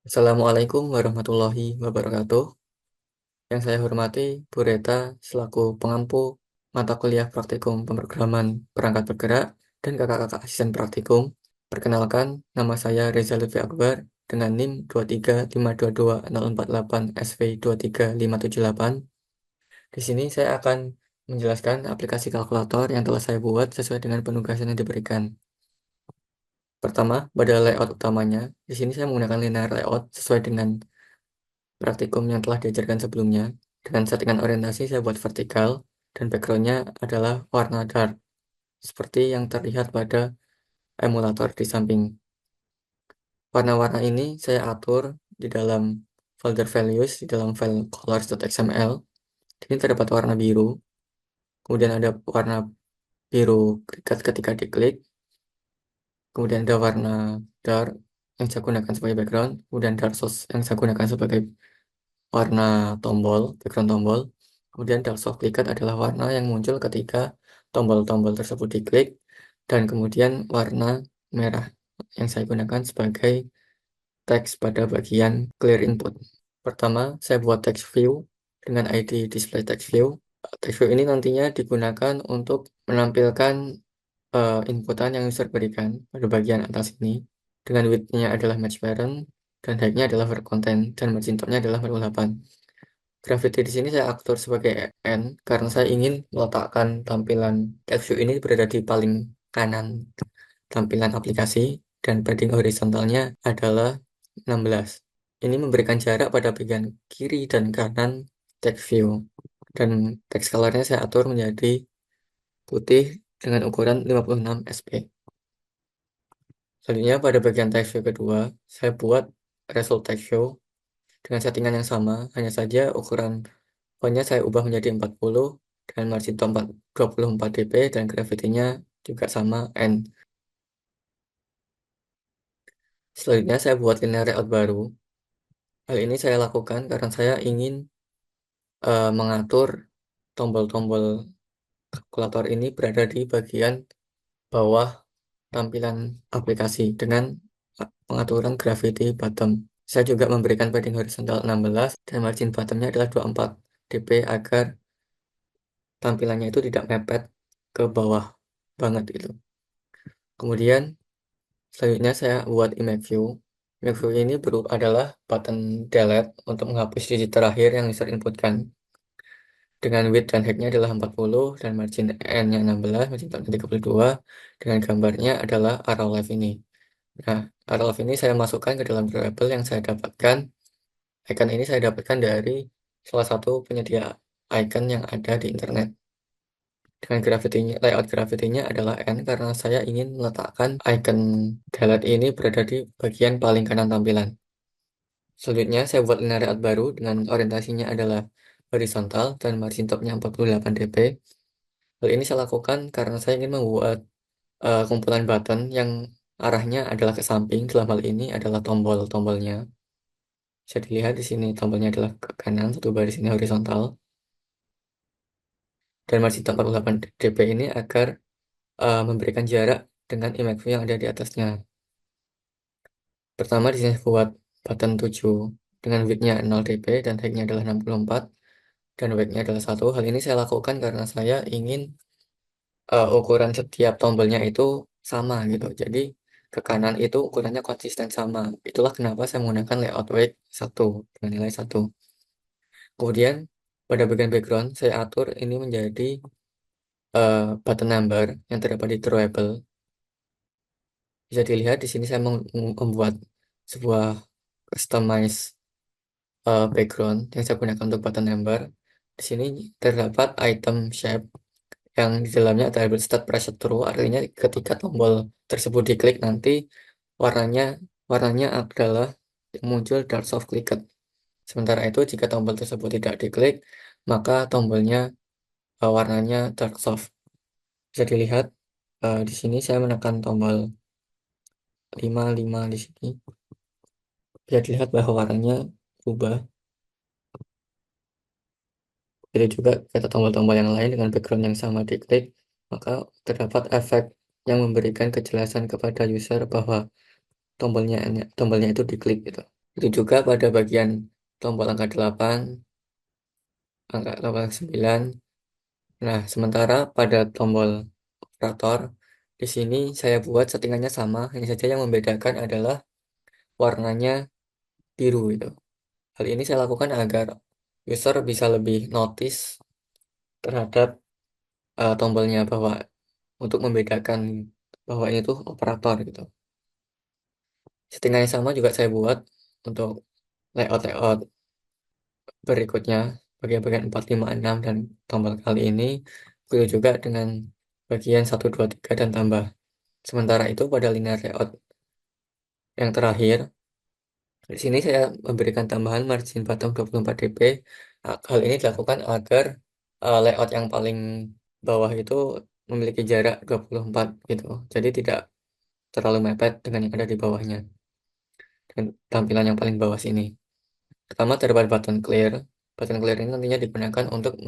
Assalamualaikum warahmatullahi wabarakatuh. Yang saya hormati Bu Reta selaku pengampu mata kuliah praktikum pemrograman perangkat bergerak dan kakak-kakak asisten praktikum. Perkenalkan, nama saya Reza Lutfi Akbar dengan NIM 235220048 SV23578. Di sini saya akan menjelaskan aplikasi kalkulator yang telah saya buat sesuai dengan penugasan yang diberikan. Pertama, pada layout utamanya, di sini saya menggunakan linear layout sesuai dengan praktikum yang telah diajarkan sebelumnya. Dengan settingan orientasi saya buat vertikal dan backgroundnya adalah warna dark, seperti yang terlihat pada emulator di samping. Warna-warna ini saya atur di dalam folder values, di dalam file colors.xml. Di sini terdapat warna biru, kemudian ada warna biru ketika diklik, kemudian ada warna dark yang saya gunakan sebagai background, kemudian dark source yang saya gunakan sebagai warna tombol, background tombol. Kemudian dark soft clicket adalah warna yang muncul ketika tombol-tombol tersebut diklik, dan kemudian warna merah yang saya gunakan sebagai teks pada bagian clear input. Pertama, saya buat text view dengan ID display text view. Text view ini nantinya digunakan untuk menampilkan inputan yang user berikan pada bagian atas ini, dengan width-nya adalah match parent dan height-nya adalah word content dan margin top-nya adalah 48. Gravity di sini saya atur sebagai N karena saya ingin meletakkan tampilan text view ini berada di paling kanan tampilan aplikasi, dan padding horizontalnya adalah 16. Ini memberikan jarak pada bagian kiri dan kanan text view, dan text colornya saya atur menjadi putih dengan ukuran 56 sp. Selanjutnya pada bagian text view kedua, saya buat result text view dengan settingan yang sama, hanya saja ukuran fontnya saya ubah menjadi 40 dan margin top 24 dp dan gravity-nya juga sama N. Selanjutnya saya buat linear layout baru. Hal ini saya lakukan karena saya ingin mengatur tombol-tombol kalkulator ini berada di bagian bawah tampilan aplikasi dengan pengaturan gravity bottom. Saya juga memberikan padding horizontal 16 dan margin bottomnya adalah 24 dp agar tampilannya itu tidak mepet ke bawah banget gitu. Kemudian selanjutnya saya buat image view. Image view ini adalah button delete untuk menghapus digit terakhir yang user inputkan. Dengan width dan height-nya adalah 40 dan margin N-nya 16, margin top-nya 32, dengan gambarnya adalah arrow left ini. Nah, arrow left ini saya masukkan ke dalam variable yang saya dapatkan. Icon ini saya dapatkan dari salah satu penyedia icon yang ada di internet. Dengan layout gravity-nya adalah N karena saya ingin meletakkan icon delete ini berada di bagian paling kanan tampilan. Selanjutnya saya buat linear layout baru dengan orientasinya adalah horizontal dan margin top-nya 48 dp. Hal ini saya lakukan karena saya ingin membuat kumpulan button yang arahnya adalah ke samping. Dalam hal ini adalah tombol-tombolnya. Bisa dilihat di sini tombolnya adalah ke kanan, satu baris ini horizontal. Dan margin top 48 dp ini agar memberikan jarak dengan image view yang ada di atasnya. Pertama di sini saya buat button 7 dengan width-nya 0 dp dan height-nya adalah 64 dan weight-nya adalah 1. Hal ini saya lakukan karena saya ingin ukuran setiap tombolnya itu sama gitu. Jadi ke kanan itu ukurannya konsisten sama. Itulah kenapa saya menggunakan layout weight 1 dengan nilai 1. Kemudian pada bagian background saya atur ini menjadi button number yang terdapat di drawable. Bisa dilihat di sini saya membuat sebuah customize background yang saya gunakan untuk button number. Di sini terdapat item shape yang di dalamnya ada label start pressure true, artinya ketika tombol tersebut diklik nanti warnanya warnanya adalah yang muncul dark soft clicked. Sementara itu jika tombol tersebut tidak diklik, maka tombolnya warnanya dark soft. Bisa dilihat di sini saya menekan tombol 55 di sini. Bisa dilihat bahwa warnanya berubah. Jadi juga kata tombol-tombol yang lain dengan background yang sama diklik, maka terdapat efek yang memberikan kejelasan kepada user bahwa tombolnya itu diklik gitu. Itu juga pada bagian tombol angka 8, angka 9. Nah, sementara pada tombol operator, di sini saya buat settingannya sama, hanya saja yang membedakan adalah warnanya biru itu. Hal ini saya lakukan agar user bisa lebih notice terhadap tombolnya bahwa untuk membedakan bahwa ini tuh operator gitu. Settingannya sama juga saya buat untuk layout-layout berikutnya, bagian-bagian 4, 5, 6 dan tombol kali ini. Begitu juga dengan bagian 1, 2, 3 dan tambah. Sementara itu pada linear layout yang terakhir, di sini saya memberikan tambahan margin bottom 24 dp. Hal ini dilakukan agar layout yang paling bawah itu memiliki jarak 24 gitu. Jadi tidak terlalu mepet dengan yang ada di bawahnya. Dan tampilan yang paling bawah sini. Pertama terdapat button clear. Button clear ini nantinya digunakan untuk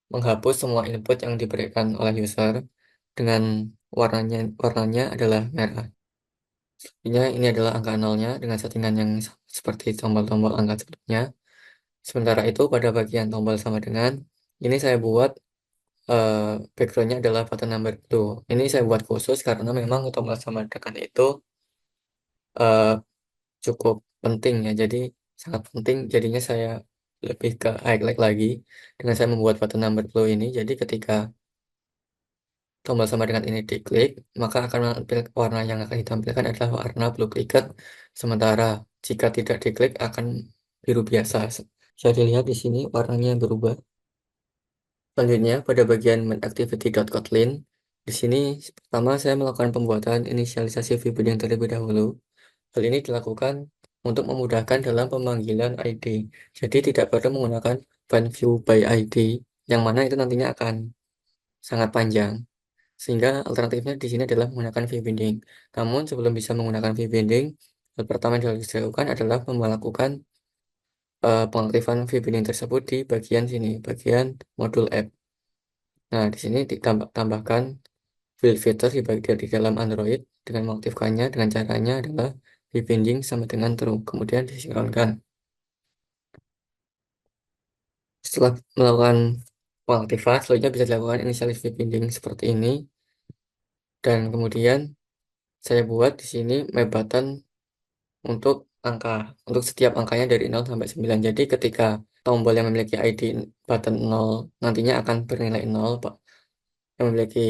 menghapus semua input yang diberikan oleh user dengan warnanya adalah merah. Ini adalah angka nolnya dengan settingan yang seperti tombol-tombol angka sebelumnya. Sementara itu pada bagian tombol sama dengan ini saya buat eh, backgroundnya adalah button number 2. Ini saya buat khusus karena memang tombol sama dengan itu eh, cukup penting ya. Jadi sangat penting. Jadinya saya lebih ke highlight lagi dengan saya membuat button number 2 ini. Jadi ketika tombol sama dengan ini diklik, maka akan warna yang akan ditampilkan adalah warna blue clicket. Sementara jika tidak diklik akan biru biasa. Bisa dilihat di sini warnanya yang berubah. Selanjutnya pada bagian main activity.kotlin, di sini pertama saya melakukan pembuatan inisialisasi VB yang terlebih dahulu. Hal ini dilakukan untuk memudahkan dalam pemanggilan ID. Jadi tidak perlu menggunakan find view by ID, yang mana itu nantinya akan sangat panjang. Sehingga alternatifnya di sini adalah menggunakan V-binding. Namun sebelum bisa menggunakan V-binding, hal pertama yang harus dilakukan adalah melakukan pengaktifan V-binding tersebut di bagian sini, bagian modul app. Nah, di sini ditambahkan build fitur di dalam Android dengan mengaktifkannya dengan caranya adalah V-binding sama dengan true, kemudian disinkronkan. Setelah melakukan pengaktifan, selanjutnya bisa dilakukan inisialisasi V-binding seperti ini. Dan kemudian saya buat di sini map button untuk angka, untuk setiap angkanya dari 0 sampai 9. Jadi ketika tombol yang memiliki ID button 0 nantinya akan bernilai 0, Pak. Yang memiliki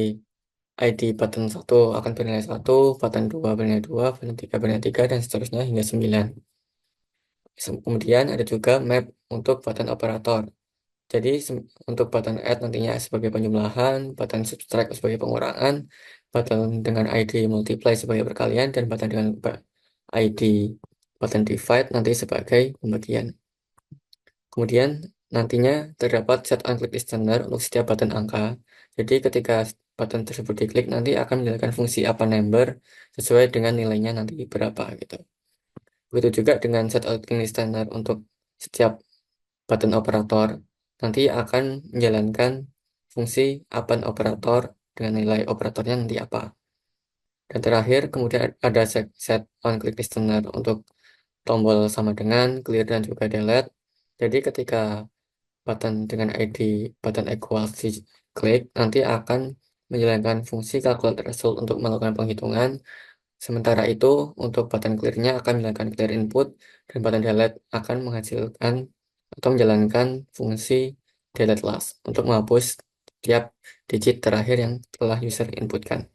ID button 1 akan bernilai 1, button 2 bernilai 2, button 3 bernilai 3, dan seterusnya hingga 9. Kemudian ada juga map untuk button operator. Jadi untuk button add nantinya sebagai penjumlahan, button subtract sebagai pengurangan, button dengan ID multiply sebagai perkalian, dan button dengan ID button divide nanti sebagai pembagian. Kemudian nantinya terdapat set on click listener untuk setiap button angka. Jadi ketika button tersebut diklik nanti akan menjalankan fungsi apa number sesuai dengan nilainya nanti berapa gitu. Begitu juga dengan set on click listener untuk setiap button operator nanti akan menjalankan fungsi append operator dengan nilai operatornya nanti apa. Dan terakhir kemudian ada set on click listener untuk tombol sama dengan clear dan juga delete. Jadi ketika button dengan ID button equals klik nanti akan menjalankan fungsi calculate result untuk melakukan penghitungan. Sementara itu untuk button clear-nya akan menjalankan clear input dan button delete akan menghasilkan atau menjalankan fungsi delete last untuk menghapus tiap digit terakhir yang telah user inputkan.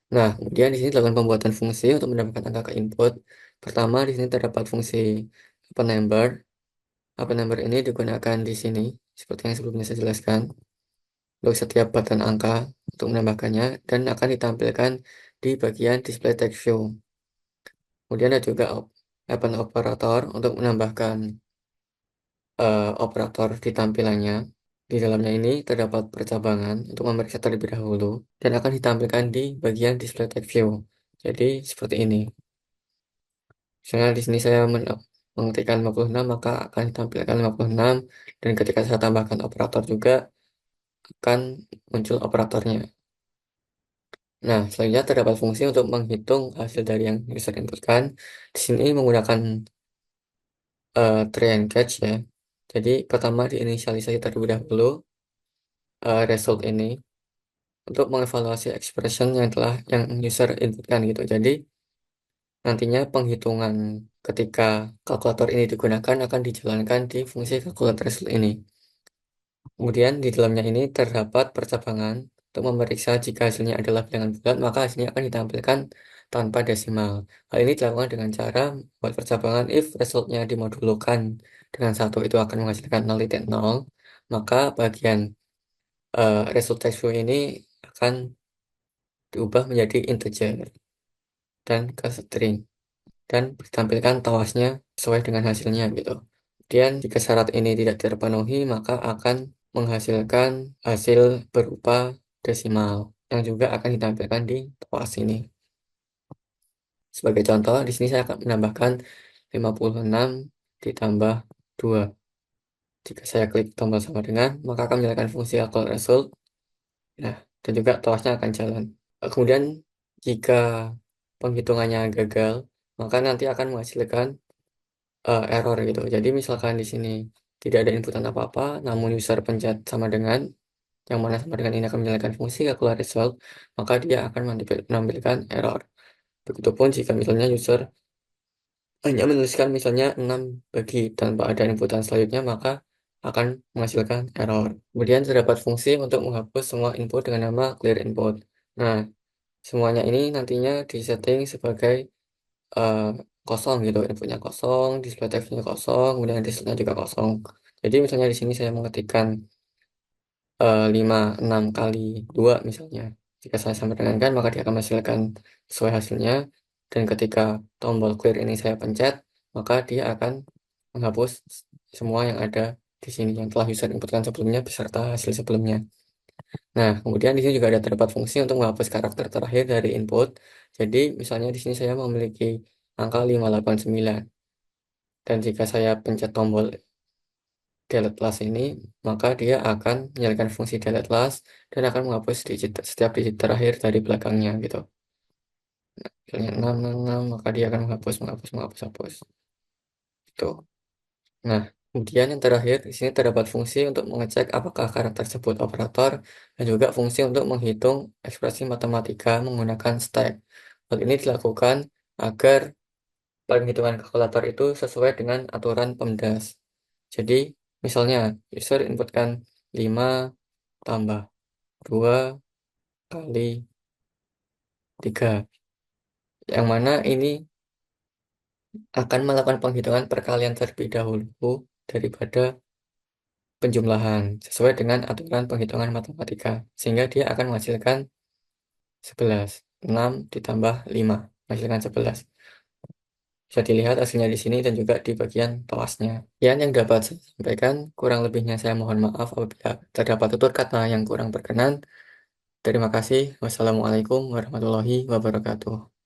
Nah, kemudian di sini dilakukan pembuatan fungsi untuk mendapatkan angka ke input. Pertama, di sini terdapat fungsi open number. Open number ini digunakan di sini, seperti yang sebelumnya saya jelaskan, untuk setiap button angka untuk menambahkannya, dan akan ditampilkan di bagian display text view. Kemudian ada juga open operator untuk menambahkan operator di tampilannya. Di dalamnya ini terdapat percabangan untuk memeriksa terlebih dahulu, dan akan ditampilkan di bagian display text view. Jadi seperti ini. Misalnya di sini saya mengetikkan 56, maka akan ditampilkan 56, dan ketika saya tambahkan operator juga akan muncul operatornya. Nah, selanjutnya terdapat fungsi untuk menghitung hasil dari yang user inputkan. Di sini menggunakan try and catch ya. Jadi pertama diinisialisasi terlebih dahulu result ini untuk mengevaluasi expression yang user inputkan gitu. Jadi nantinya penghitungan ketika kalkulator ini digunakan akan dijalankan di fungsi calculate result ini. Kemudian di dalamnya ini terdapat percabangan untuk memeriksa jika hasilnya adalah bilangan bulat, maka hasilnya akan ditampilkan tanpa desimal. Hal ini dilakukan dengan cara buat percabangan if resultnya dimodulkan dengan satu itu akan menghasilkan nol titik nol, maka bagian result text view ini akan diubah menjadi integer dan ke string dan ditampilkan tawasnya sesuai dengan hasilnya gitu. Kemudian jika syarat ini tidak terpenuhi maka akan menghasilkan hasil berupa desimal yang juga akan ditampilkan di tawas ini. Sebagai contoh, di sini saya akan menambahkan 56 ditambah 2. Jika saya klik tombol sama dengan, maka akan menyalakan fungsi call result. Nah, dan juga tawasnya akan jalan. Kemudian jika penghitungannya gagal, maka nanti akan menghasilkan error gitu. Jadi misalkan di sini tidak ada inputan apa-apa, namun user pencet sama dengan, yang mana sama dengan ini akan menyalakan fungsi calculate result, maka dia akan menampilkan error. Begitupun jika misalnya user hanya menuliskan misalnya 6 bagi tanpa ada inputan selanjutnya, maka akan menghasilkan error. Kemudian terdapat fungsi untuk menghapus semua input dengan nama clear input. Nah, semuanya ini nantinya disetting sebagai eh, kosong gitu, inputnya kosong, display textnya kosong, kemudian resultnya juga kosong. Jadi misalnya di sini saya mengetikkan 5, 6 kali 2 misalnya. Jika saya sama dengan kan, maka dia akan menghasilkan sesuai hasilnya. Dan ketika tombol clear ini saya pencet, maka dia akan menghapus semua yang ada di sini yang telah user inputkan sebelumnya beserta hasil sebelumnya. Nah, kemudian di sini juga ada terdapat fungsi untuk menghapus karakter terakhir dari input. Jadi, misalnya di sini saya memiliki angka 589. Dan jika saya pencet tombol delete last ini, maka dia akan menyalakan fungsi delete last dan akan menghapus setiap digit terakhir dari belakangnya gitu. Misalnya 666, maka dia akan menghapus. Itu. Nah, kemudian yang terakhir di sini terdapat fungsi untuk mengecek apakah karakter tersebut operator dan juga fungsi untuk menghitung ekspresi matematika menggunakan stack. Hal ini dilakukan agar penghitungan kalkulator itu sesuai dengan aturan PEMDAS. Jadi, misalnya user inputkan 5 tambah 2 kali 3, yang mana ini akan melakukan penghitungan perkalian terlebih dahulu daripada penjumlahan sesuai dengan aturan penghitungan matematika, sehingga dia akan menghasilkan 11. 6 ditambah 5 menghasilkan 11. Bisa dilihat hasilnya di sini dan juga di bagian tawasnya. Yang dapat saya sampaikan, kurang lebihnya saya mohon maaf apabila terdapat tutur kata yang kurang berkenan. Terima kasih. Wassalamualaikum warahmatullahi wabarakatuh.